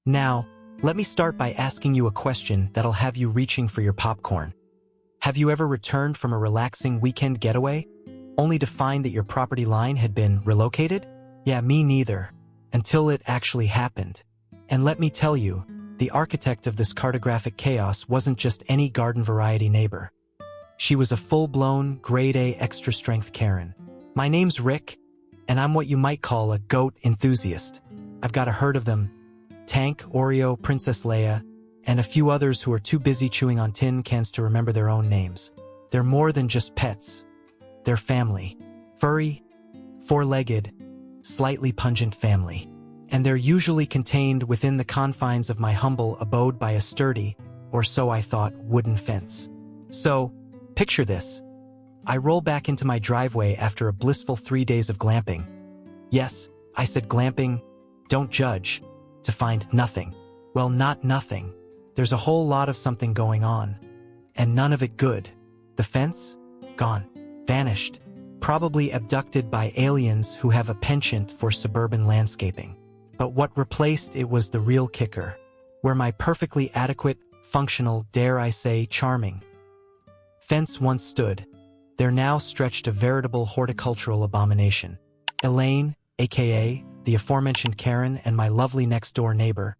Now, let me start by asking you a question that'll have you reaching for your popcorn. Have you ever returned from a relaxing weekend getaway, only to find that your property line had been relocated? Yeah, me neither, until it actually happened. And let me tell you, the architect of this cartographic chaos wasn't just any garden variety neighbor. She was a full-blown, grade-A extra-strength Karen. My name's Rick, and I'm what you might call a goat enthusiast. I've got a herd of them: Tank, Oreo, Princess Leia, and a few others who are too busy chewing on tin cans to remember their own names. They're more than just pets. They're family. Furry, four-legged, slightly pungent family. And they're usually contained within the confines of my humble abode by a sturdy, or so I thought, wooden fence. So, picture this. I roll back into my driveway after a blissful 3 days of glamping. Yes, I said glamping, don't judge, to find nothing. Well, not nothing. There's a whole lot of something going on. And none of it good. The fence? Gone. Vanished. Probably abducted by aliens who have a penchant for suburban landscaping. But what replaced it was the real kicker. Where my perfectly adequate, functional, dare I say, charming fence once stood, there now stretched a veritable horticultural abomination. Elaine, aka the aforementioned Karen and my lovely next-door neighbor,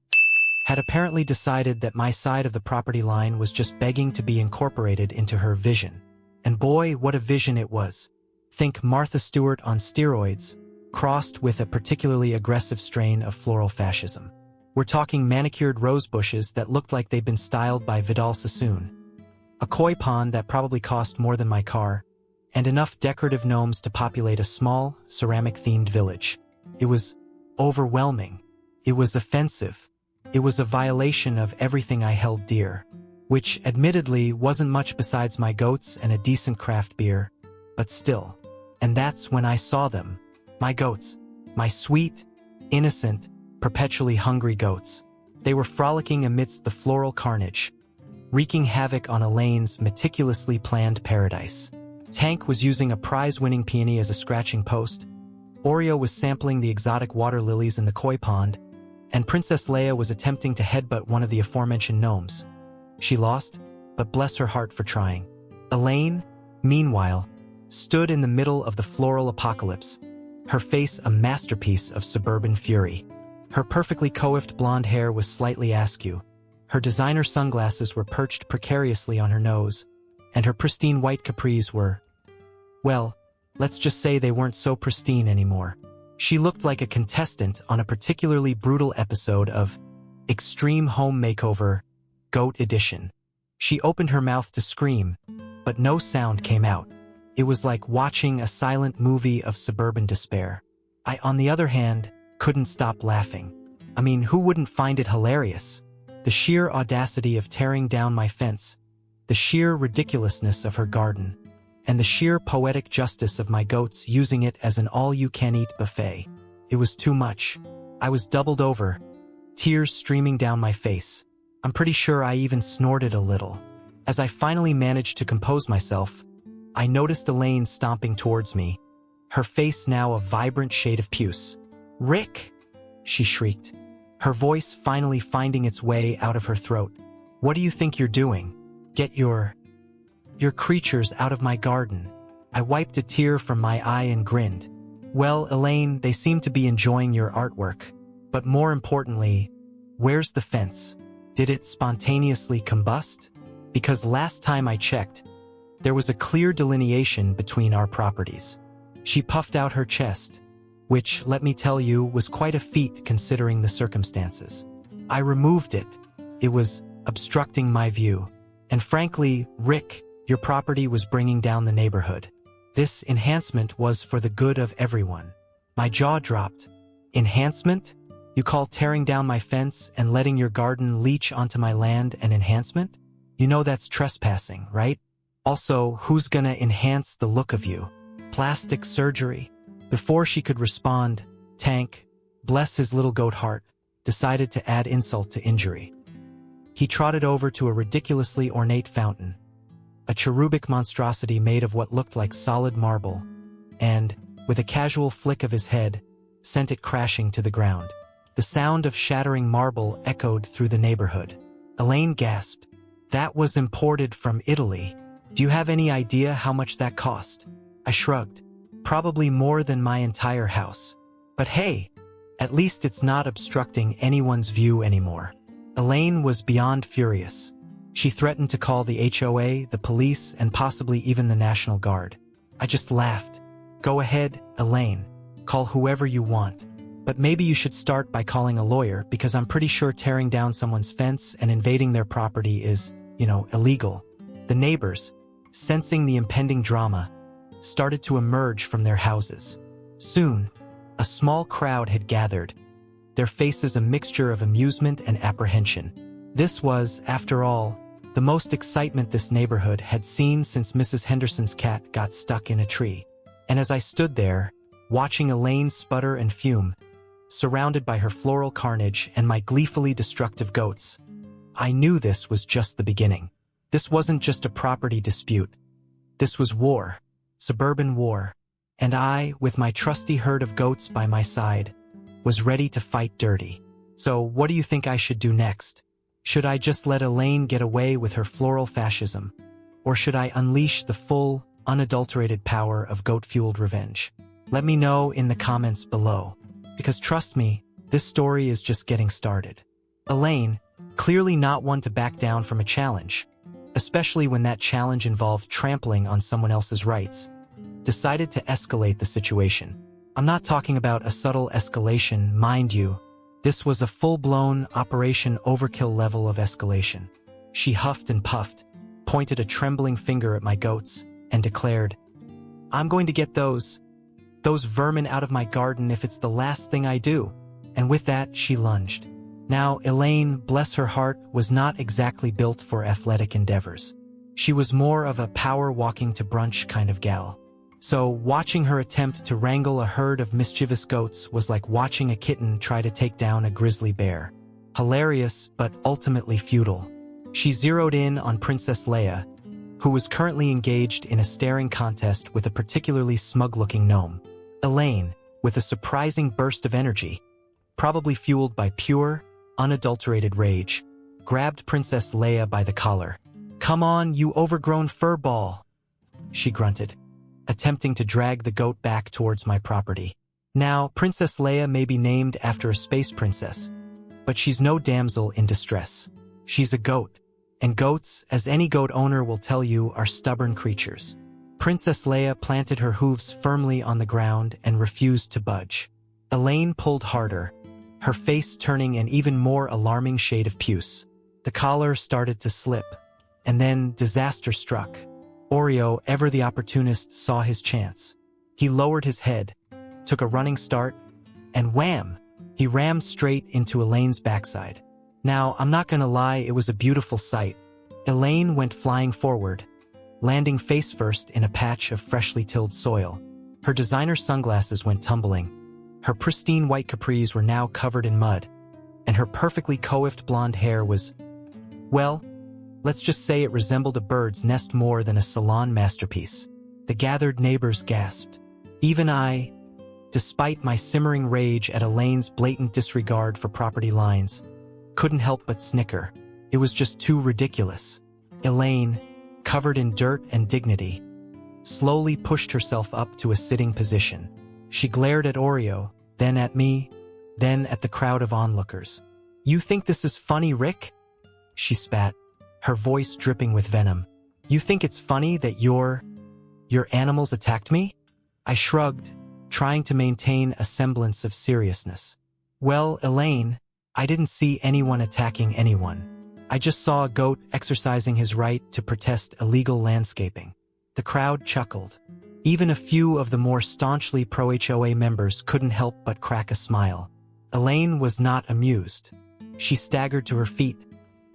had apparently decided that my side of the property line was just begging to be incorporated into her vision. And boy, what a vision it was. Think Martha Stewart on steroids, crossed with a particularly aggressive strain of floral fascism. We're talking manicured rose bushes that looked like they'd been styled by Vidal Sassoon, a koi pond that probably cost more than my car, and enough decorative gnomes to populate a small, ceramic-themed village. It was overwhelming. It was offensive. It was a violation of everything I held dear, which admittedly wasn't much besides my goats and a decent craft beer, but still. And that's when I saw them. My goats. My sweet, innocent, perpetually hungry goats. They were frolicking amidst the floral carnage, wreaking havoc on Elaine's meticulously planned paradise. Tank was using a prize-winning peony as a scratching post, Oreo was sampling the exotic water lilies in the koi pond, and Princess Leia was attempting to headbutt one of the aforementioned gnomes. She lost, but bless her heart for trying. Elaine, meanwhile, stood in the middle of the floral apocalypse, her face a masterpiece of suburban fury. Her perfectly coiffed blonde hair was slightly askew. Her designer sunglasses were perched precariously on her nose, and her pristine white capris were, well, let's just say they weren't so pristine anymore. She looked like a contestant on a particularly brutal episode of Extreme Home Makeover, Goat Edition. She opened her mouth to scream, but no sound came out. It was like watching a silent movie of suburban despair. I, on the other hand, couldn't stop laughing. I mean, who wouldn't find it hilarious? The sheer audacity of tearing down my fence, the sheer ridiculousness of her garden, and the sheer poetic justice of my goats using it as an all-you-can-eat buffet. It was too much. I was doubled over, tears streaming down my face. I'm pretty sure I even snorted a little. As I finally managed to compose myself, I noticed Elaine stomping towards me, her face now a vibrant shade of puce. "Rick!" she shrieked, her voice finally finding its way out of her throat. "What do you think you're doing? Get your creatures out of my garden." I wiped a tear from my eye and grinned. "Well, Elaine, they seem to be enjoying your artwork. But more importantly, where's the fence? Did it spontaneously combust? Because last time I checked, there was a clear delineation between our properties." She puffed out her chest, which, let me tell you, was quite a feat considering the circumstances. "I removed it. It was obstructing my view. And frankly, Rick, your property was bringing down the neighborhood. This enhancement was for the good of everyone." My jaw dropped. "Enhancement? You call tearing down my fence and letting your garden leach onto my land an enhancement? You know that's trespassing, right? Also, who's gonna enhance the look of you? Plastic surgery?" Before she could respond, Tank, bless his little goat heart, decided to add insult to injury. He trotted over to a ridiculously ornate fountain, a cherubic monstrosity made of what looked like solid marble, and, with a casual flick of his head, sent it crashing to the ground. The sound of shattering marble echoed through the neighborhood. Elaine gasped. That was imported from Italy. Do you have any idea how much that cost? I shrugged. Probably more than my entire house. But hey, at least it's not obstructing anyone's view anymore. Elaine was beyond furious. She threatened to call the HOA, the police, and possibly even the National Guard. I just laughed. Go ahead, Elaine. Call whoever you want. But maybe you should start by calling a lawyer, because I'm pretty sure tearing down someone's fence and invading their property is, illegal. The neighbors, sensing the impending drama, started to emerge from their houses. Soon, a small crowd had gathered, their faces a mixture of amusement and apprehension. This was, after all, the most excitement this neighborhood had seen since Mrs. Henderson's cat got stuck in a tree. And as I stood there, watching Elaine sputter and fume, surrounded by her floral carnage and my gleefully destructive goats, I knew this was just the beginning. This wasn't just a property dispute. This was war, suburban war, and I, with my trusty herd of goats by my side, was ready to fight dirty. So what do you think I should do next? Should I just let Elaine get away with her floral fascism? Or should I unleash the full, unadulterated power of goat-fueled revenge? Let me know in the comments below. Because trust me, this story is just getting started. Elaine, clearly not one to back down from a challenge, especially when that challenge involved trampling on someone else's rights, decided to escalate the situation. I'm not talking about a subtle escalation, mind you. This was a full-blown Operation Overkill level of escalation. She huffed and puffed, pointed a trembling finger at my goats, and declared, I'm going to get those vermin out of my garden if it's the last thing I do. And with that, she lunged. Now, Elaine, bless her heart, was not exactly built for athletic endeavors. She was more of a power-walking to brunch kind of gal. So, watching her attempt to wrangle a herd of mischievous goats was like watching a kitten try to take down a grizzly bear. Hilarious, but ultimately futile. She zeroed in on Princess Leia, who was currently engaged in a staring contest with a particularly smug-looking gnome. Elaine, with a surprising burst of energy, probably fueled by pure, unadulterated rage, grabbed Princess Leia by the collar. Come on, you overgrown furball, she grunted, attempting to drag the goat back towards my property. Now, Princess Leia may be named after a space princess, but she's no damsel in distress. She's a goat, and goats, as any goat owner will tell you, are stubborn creatures. Princess Leia planted her hooves firmly on the ground and refused to budge. Elaine pulled harder, her face turning an even more alarming shade of puce. The collar started to slip, and then disaster struck. Oreo, ever the opportunist, saw his chance. He lowered his head, took a running start, and wham! He rammed straight into Elaine's backside. Now, I'm not gonna lie, it was a beautiful sight. Elaine went flying forward, landing face first in a patch of freshly tilled soil. Her designer sunglasses went tumbling. Her pristine white capris were now covered in mud, and her perfectly coiffed blonde hair was, well, let's just say it resembled a bird's nest more than a salon masterpiece. The gathered neighbors gasped. Even I, despite my simmering rage at Elaine's blatant disregard for property lines, couldn't help but snicker. It was just too ridiculous. Elaine, covered in dirt and dignity, slowly pushed herself up to a sitting position. She glared at Oreo, then at me, then at the crowd of onlookers. You think this is funny, Rick? She spat, her voice dripping with venom. You think it's funny that your animals attacked me? I shrugged, trying to maintain a semblance of seriousness. Well, Elaine, I didn't see anyone attacking anyone. I just saw a goat exercising his right to protest illegal landscaping. The crowd chuckled. Even a few of the more staunchly pro-HOA members couldn't help but crack a smile. Elaine was not amused. She staggered to her feet,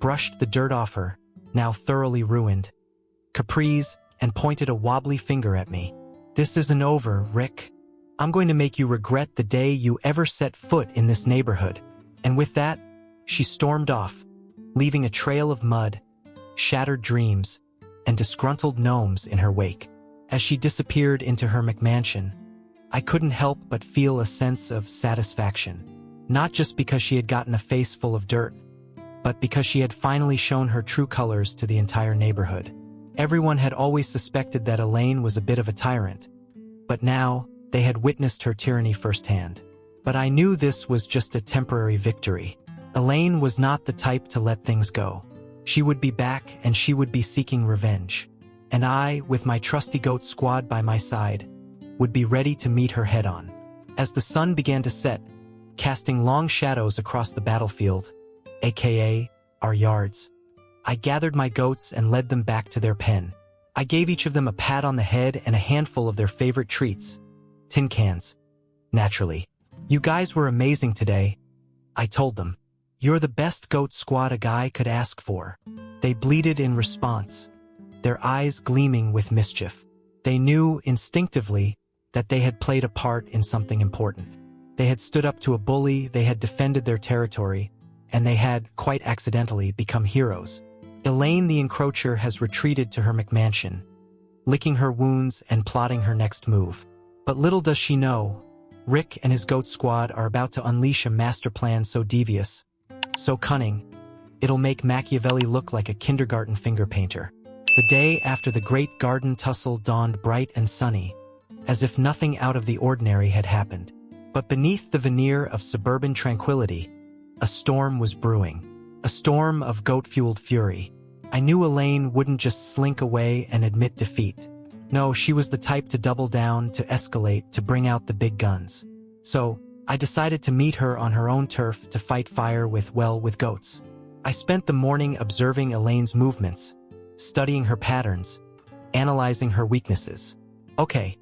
brushed the dirt off her, now thoroughly ruined, capris, and pointed a wobbly finger at me. This isn't over, Rick. I'm going to make you regret the day you ever set foot in this neighborhood. And with that, she stormed off, leaving a trail of mud, shattered dreams, and disgruntled gnomes in her wake. As she disappeared into her McMansion, I couldn't help but feel a sense of satisfaction. Not just because she had gotten a face full of dirt, but because she had finally shown her true colors to the entire neighborhood. Everyone had always suspected that Elaine was a bit of a tyrant, but now they had witnessed her tyranny firsthand. But I knew this was just a temporary victory. Elaine was not the type to let things go. She would be back and she would be seeking revenge. And I, with my trusty goat squad by my side, would be ready to meet her head-on. As the sun began to set, casting long shadows across the battlefield, aka our yards, I gathered my goats and led them back to their pen. I gave each of them a pat on the head and a handful of their favorite treats, tin cans. Naturally. You guys were amazing today, I told them. You're the best goat squad a guy could ask for. They bleated in response, their eyes gleaming with mischief. They knew instinctively that they had played a part in something important. They had stood up to a bully, they had defended their territory, and they had, quite accidentally, become heroes. Elaine the encroacher has retreated to her McMansion, licking her wounds and plotting her next move. But little does she know, Rick and his goat squad are about to unleash a master plan so devious, so cunning, it'll make Machiavelli look like a kindergarten finger painter. The day after the great garden tussle dawned bright and sunny, as if nothing out of the ordinary had happened. But beneath the veneer of suburban tranquility, a storm was brewing. A storm of goat-fueled fury. I knew Elaine wouldn't just slink away and admit defeat. No, she was the type to double down, to escalate, to bring out the big guns. So, I decided to meet her on her own turf to fight fire with goats. I spent the morning observing Elaine's movements, studying her patterns, analyzing her weaknesses. Okay,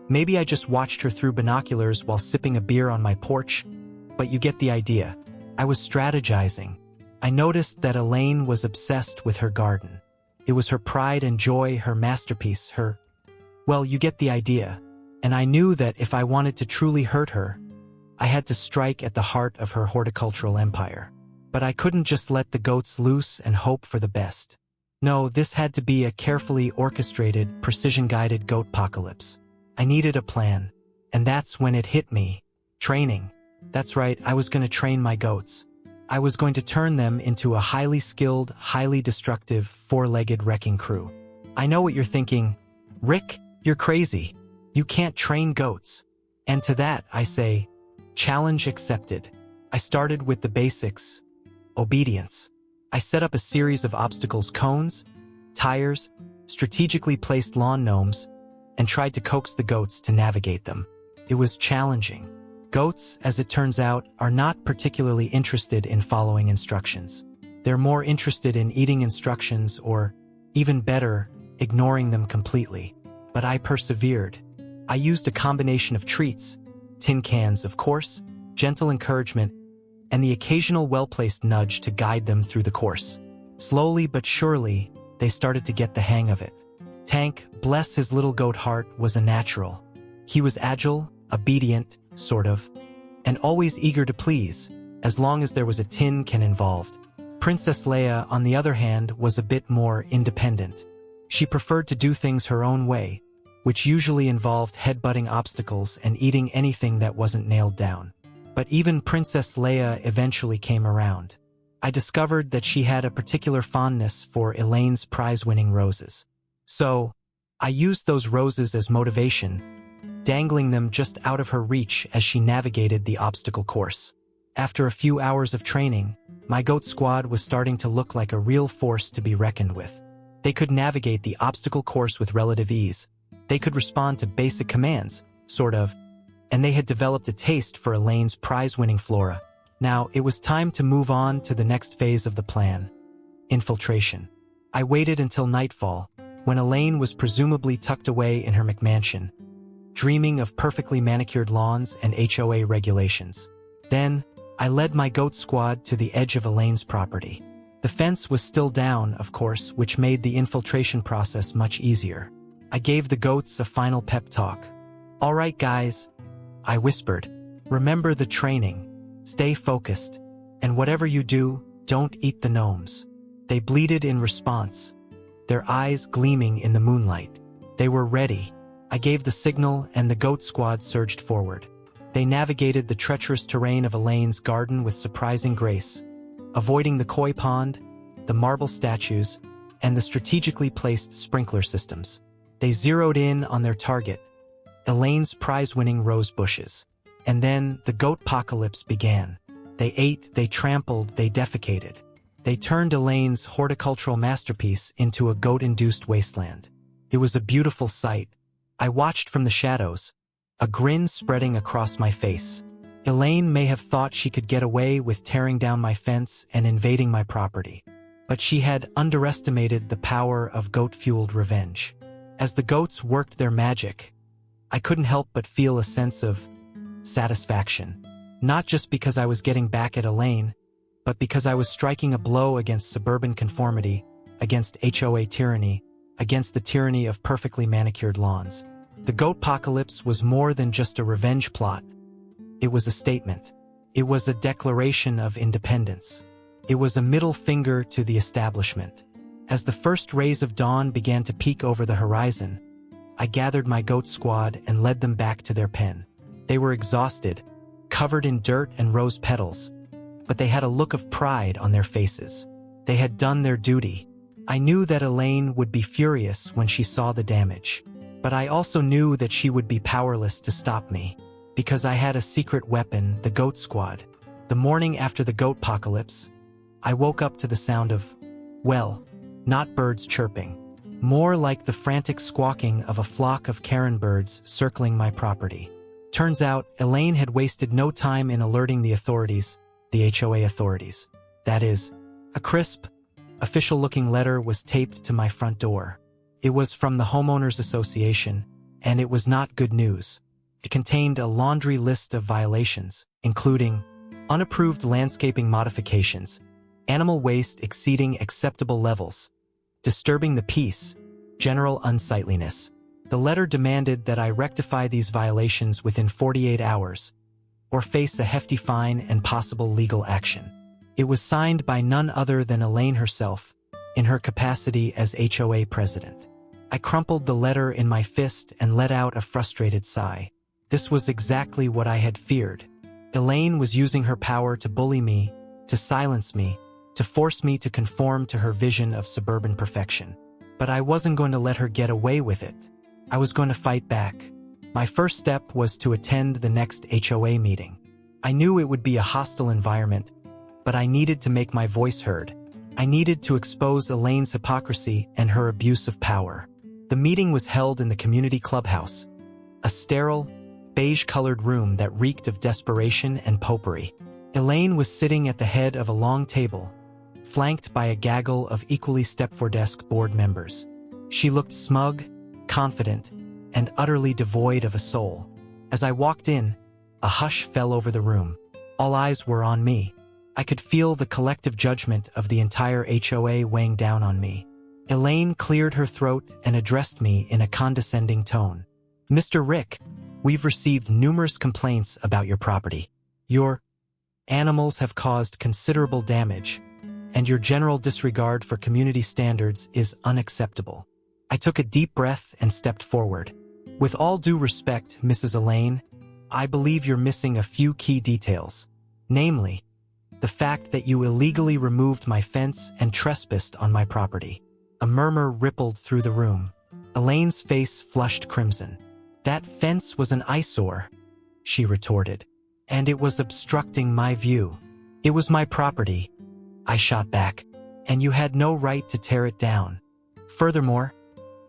maybe I just watched her through binoculars while sipping a beer on my porch, but you get the idea. I was strategizing. I noticed that Elaine was obsessed with her garden. It was her pride and joy, her masterpiece, well, you get the idea. And I knew that if I wanted to truly hurt her, I had to strike at the heart of her horticultural empire. But I couldn't just let the goats loose and hope for the best. No, this had to be a carefully orchestrated, precision-guided goat-pocalypse. I needed a plan. And that's when it hit me. Training. That's right, I was going to train my goats. I was going to turn them into a highly skilled, highly destructive, four-legged wrecking crew. I know what you're thinking. Rick, you're crazy. You can't train goats. And to that, I say, challenge accepted. I started with the basics. Obedience. I set up a series of obstacles, cones, tires, strategically placed lawn gnomes, and tried to coax the goats to navigate them. It was challenging. Goats, as it turns out, are not particularly interested in following instructions. They're more interested in eating instructions or, even better, ignoring them completely. But I persevered. I used a combination of treats, tin cans, of course, gentle encouragement, and the occasional well-placed nudge to guide them through the course. Slowly but surely, they started to get the hang of it. Tank, bless his little goat heart, was a natural. He was agile, obedient, sort of, and always eager to please, as long as there was a tin can involved. Princess Leia, on the other hand, was a bit more independent. She preferred to do things her own way, which usually involved headbutting obstacles and eating anything that wasn't nailed down. But even Princess Leia eventually came around. I discovered that she had a particular fondness for Elaine's prize-winning roses. So, I used those roses as motivation, dangling them just out of her reach as she navigated the obstacle course. After a few hours of training, my goat squad was starting to look like a real force to be reckoned with. They could navigate the obstacle course with relative ease. They could respond to basic commands, sort of, and they had developed a taste for Elaine's prize-winning flora. Now, it was time to move on to the next phase of the plan. Infiltration. I waited until nightfall, when Elaine was presumably tucked away in her McMansion, dreaming of perfectly manicured lawns and HOA regulations. Then, I led my goat squad to the edge of Elaine's property. The fence was still down, of course, which made the infiltration process much easier. I gave the goats a final pep talk. "All right, guys," I whispered. "Remember the training. Stay focused. And whatever you do, don't eat the gnomes." They bleated in response, their eyes gleaming in the moonlight. They were ready. I gave the signal and the goat squad surged forward. They navigated the treacherous terrain of Elaine's garden with surprising grace, avoiding the koi pond, the marble statues, and the strategically placed sprinkler systems. They zeroed in on their target, Elaine's prize-winning rose bushes. And then the goat-pocalypse began. They ate, they trampled, they defecated. They turned Elaine's horticultural masterpiece into a goat-induced wasteland. It was a beautiful sight. I watched from the shadows, a grin spreading across my face. Elaine may have thought she could get away with tearing down my fence and invading my property, but she had underestimated the power of goat-fueled revenge. As the goats worked their magic, I couldn't help but feel a sense of satisfaction. Not just because I was getting back at Elaine, but because I was striking a blow against suburban conformity, against HOA tyranny, against the tyranny of perfectly manicured lawns. The goat-pocalypse was more than just a revenge plot. It was a statement. It was a declaration of independence. It was a middle finger to the establishment. As the first rays of dawn began to peek over the horizon, I gathered my goat squad and led them back to their pen. They were exhausted, covered in dirt and rose petals, but they had a look of pride on their faces. They had done their duty. I knew that Elaine would be furious when she saw the damage, but I also knew that she would be powerless to stop me, because I had a secret weapon, the goat squad. The morning after the goat-pocalypse, I woke up to the sound of, well, not birds chirping, more like the frantic squawking of a flock of Karen birds circling my property. Turns out, Elaine had wasted no time in alerting the authorities, the HOA authorities. That is, a crisp, official-looking letter was taped to my front door. It was from the Homeowners Association, and it was not good news. It contained a laundry list of violations, including unapproved landscaping modifications, animal waste exceeding acceptable levels, disturbing the peace, general unsightliness. The letter demanded that I rectify these violations within 48 hours, or face a hefty fine and possible legal action. It was signed by none other than Elaine herself, in her capacity as HOA president. I crumpled the letter in my fist and let out a frustrated sigh. This was exactly what I had feared. Elaine was using her power to bully me, to silence me, to force me to conform to her vision of suburban perfection. But I wasn't going to let her get away with it. I was going to fight back. My first step was to attend the next HOA meeting. I knew it would be a hostile environment, but I needed to make my voice heard. I needed to expose Elaine's hypocrisy and her abuse of power. The meeting was held in the community clubhouse, a sterile, beige-colored room that reeked of desperation and popery. Elaine was sitting at the head of a long table, flanked by a gaggle of equally Stepfordesk board members. She looked smug, confident, and utterly devoid of a soul. As I walked in, a hush fell over the room. All eyes were on me. I could feel the collective judgment of the entire HOA weighing down on me. Elaine cleared her throat and addressed me in a condescending tone. "Mr. Rick, we've received numerous complaints about your property. Your animals have caused considerable damage, and your general disregard for community standards is unacceptable." I took a deep breath and stepped forward. "With all due respect, Mrs. Elaine, I believe you're missing a few key details. Namely, the fact that you illegally removed my fence and trespassed on my property." A murmur rippled through the room. Elaine's face flushed crimson. "That fence was an eyesore," she retorted, "and it was obstructing my view. It was my property," I shot back, "and you had no right to tear it down. Furthermore,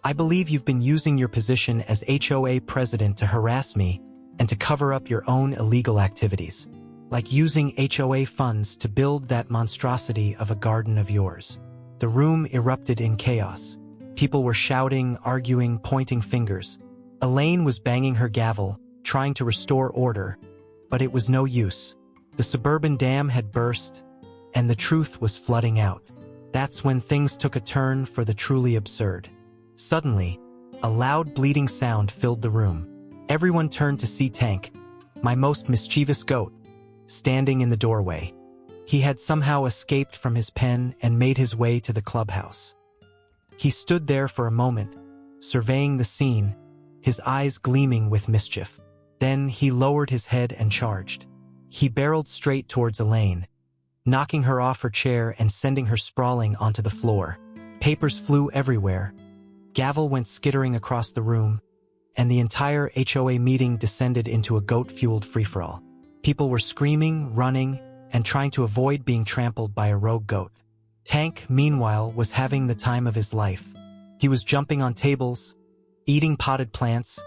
I believe you've been using your position as HOA president to harass me and to cover up your own illegal activities, like using HOA funds to build that monstrosity of a garden of yours." The room erupted in chaos. People were shouting, arguing, pointing fingers. Elaine was banging her gavel, trying to restore order, but it was no use. The suburban dam had burst, and the truth was flooding out. That's when things took a turn for the truly absurd. Suddenly, a loud bleating sound filled the room. Everyone turned to see Tank, my most mischievous goat, standing in the doorway. He had somehow escaped from his pen and made his way to the clubhouse. He stood there for a moment, surveying the scene, his eyes gleaming with mischief. Then he lowered his head and charged. He barreled straight towards Elaine, knocking her off her chair and sending her sprawling onto the floor. Papers flew everywhere. Gavel went skittering across the room, and the entire HOA meeting descended into a goat-fueled free-for-all. People were screaming, running, and trying to avoid being trampled by a rogue goat. Tank, meanwhile, was having the time of his life. He was jumping on tables, eating potted plants,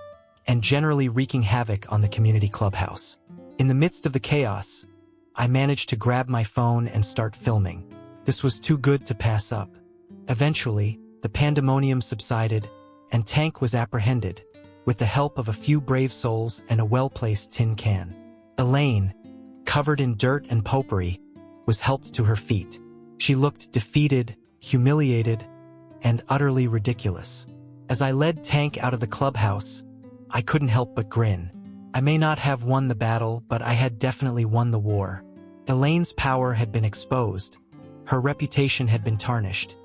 and generally wreaking havoc on the community clubhouse. In the midst of the chaos, I managed to grab my phone and start filming. This was too good to pass up. Eventually, the pandemonium subsided, and Tank was apprehended, with the help of a few brave souls and a well-placed tin can. Elaine, covered in dirt and potpourri, was helped to her feet. She looked defeated, humiliated, and utterly ridiculous. As I led Tank out of the clubhouse, I couldn't help but grin. I may not have won the battle, but I had definitely won the war. Elaine's power had been exposed, her reputation had been tarnished,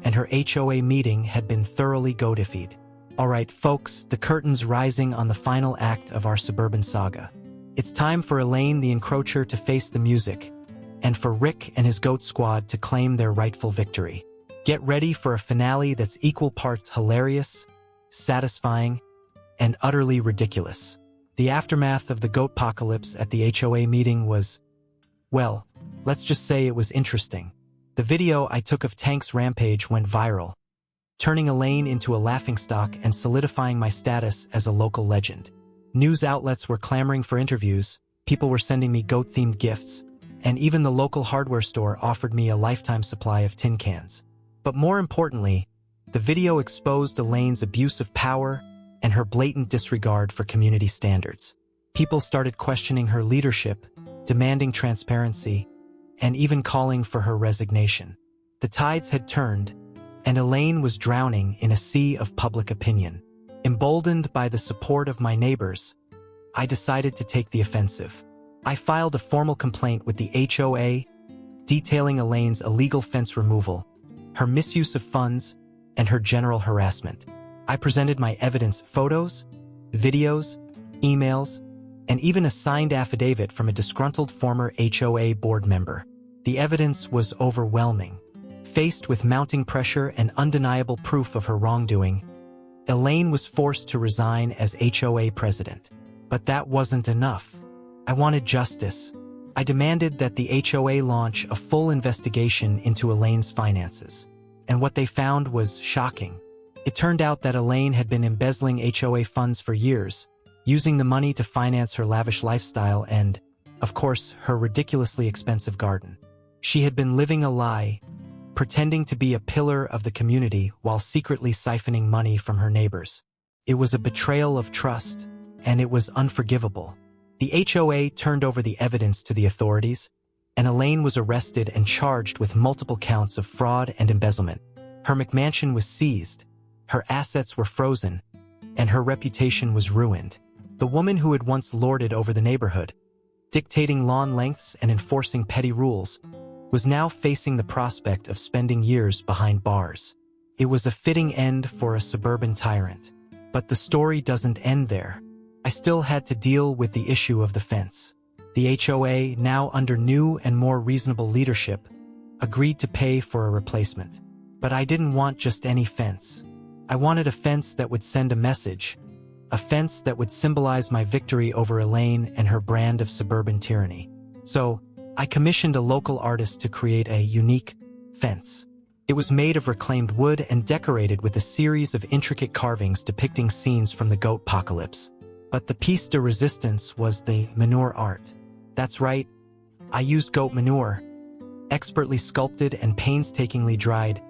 and her HOA meeting had been thoroughly goatified. All right, folks, the curtain's rising on the final act of our suburban saga. It's time for Elaine the Encroacher to face the music, and for Rick and his goat squad to claim their rightful victory. Get ready for a finale that's equal parts hilarious, satisfying, and utterly ridiculous. The aftermath of the goatpocalypse at the HOA meeting was, well, let's just say it was interesting. The video I took of Tank's rampage went viral, turning Elaine into a laughingstock and solidifying my status as a local legend. News outlets were clamoring for interviews, people were sending me goat-themed gifts, and even the local hardware store offered me a lifetime supply of tin cans. But more importantly, the video exposed Elaine's abuse of power and her blatant disregard for community standards. People started questioning her leadership, demanding transparency, and even calling for her resignation. The tides had turned, and Elaine was drowning in a sea of public opinion. Emboldened by the support of my neighbors, I decided to take the offensive. I filed a formal complaint with the HOA, detailing Elaine's illegal fence removal, her misuse of funds, and her general harassment. I presented my evidence, photos, videos, emails, and even a signed affidavit from a disgruntled former HOA board member. The evidence was overwhelming. Faced with mounting pressure and undeniable proof of her wrongdoing, Elaine was forced to resign as HOA president. But that wasn't enough. I wanted justice. I demanded that the HOA launch a full investigation into Elaine's finances. And what they found was shocking. It turned out that Elaine had been embezzling HOA funds for years, using the money to finance her lavish lifestyle and, of course, her ridiculously expensive garden. She had been living a lie, pretending to be a pillar of the community while secretly siphoning money from her neighbors. It was a betrayal of trust, and it was unforgivable. The HOA turned over the evidence to the authorities, and Elaine was arrested and charged with multiple counts of fraud and embezzlement. Her McMansion was seized, her assets were frozen, and her reputation was ruined. The woman who had once lorded over the neighborhood, dictating lawn lengths and enforcing petty rules, was now facing the prospect of spending years behind bars. It was a fitting end for a suburban tyrant. But the story doesn't end there. I still had to deal with the issue of the fence. The HOA, now under new and more reasonable leadership, agreed to pay for a replacement. But I didn't want just any fence. I wanted a fence that would send a message, a fence that would symbolize my victory over Elaine and her brand of suburban tyranny. So, I commissioned a local artist to create a unique fence. It was made of reclaimed wood and decorated with a series of intricate carvings depicting scenes from the goatpocalypse. But the piece de resistance was the manure art. That's right, I used goat manure, expertly sculpted and painstakingly dried,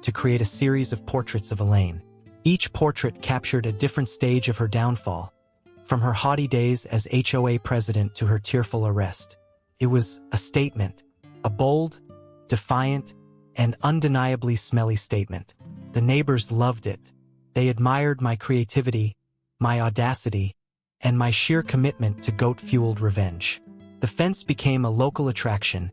to create a series of portraits of Elaine. Each portrait captured a different stage of her downfall, from her haughty days as HOA president to her tearful arrest. It was a statement, a bold, defiant, and undeniably smelly statement. The neighbors loved it. They admired my creativity, my audacity, and my sheer commitment to goat-fueled revenge. The fence became a local attraction,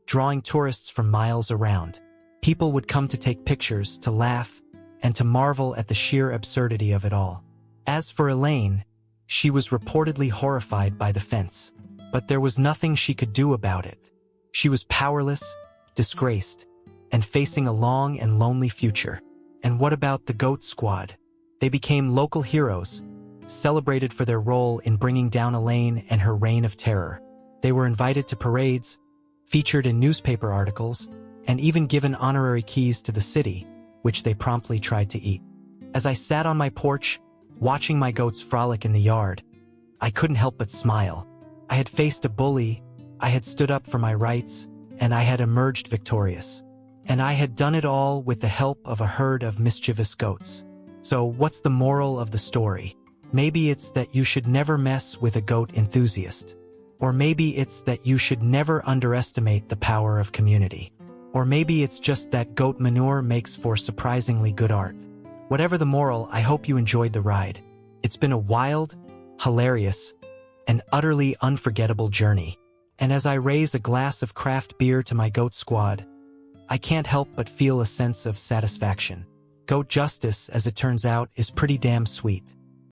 drawing tourists from miles around. People would come to take pictures, to laugh, and to marvel at the sheer absurdity of it all. As for Elaine, She was reportedly horrified by the fence, but there was nothing she could do about it. She was powerless, disgraced, and facing a long and lonely future. And what about the Goat Squad? They became local heroes, celebrated for their role in bringing down Elaine and her reign of terror. They were invited to parades, featured in newspaper articles, and even given honorary keys to the city, which they promptly tried to eat. As I sat on my porch, watching my goats frolic in the yard, I couldn't help but smile. I had faced a bully, I had stood up for my rights, and I had emerged victorious. And I had done it all with the help of a herd of mischievous goats. So what's the moral of the story? Maybe it's that you should never mess with a goat enthusiast. Or maybe it's that you should never underestimate the power of community. Or maybe it's just that goat manure makes for surprisingly good art. Whatever the moral, I hope you enjoyed the ride. It's been a wild, hilarious, and utterly unforgettable journey. And as I raise a glass of craft beer to my goat squad, I can't help but feel a sense of satisfaction. Goat justice, as it turns out, is pretty damn sweet.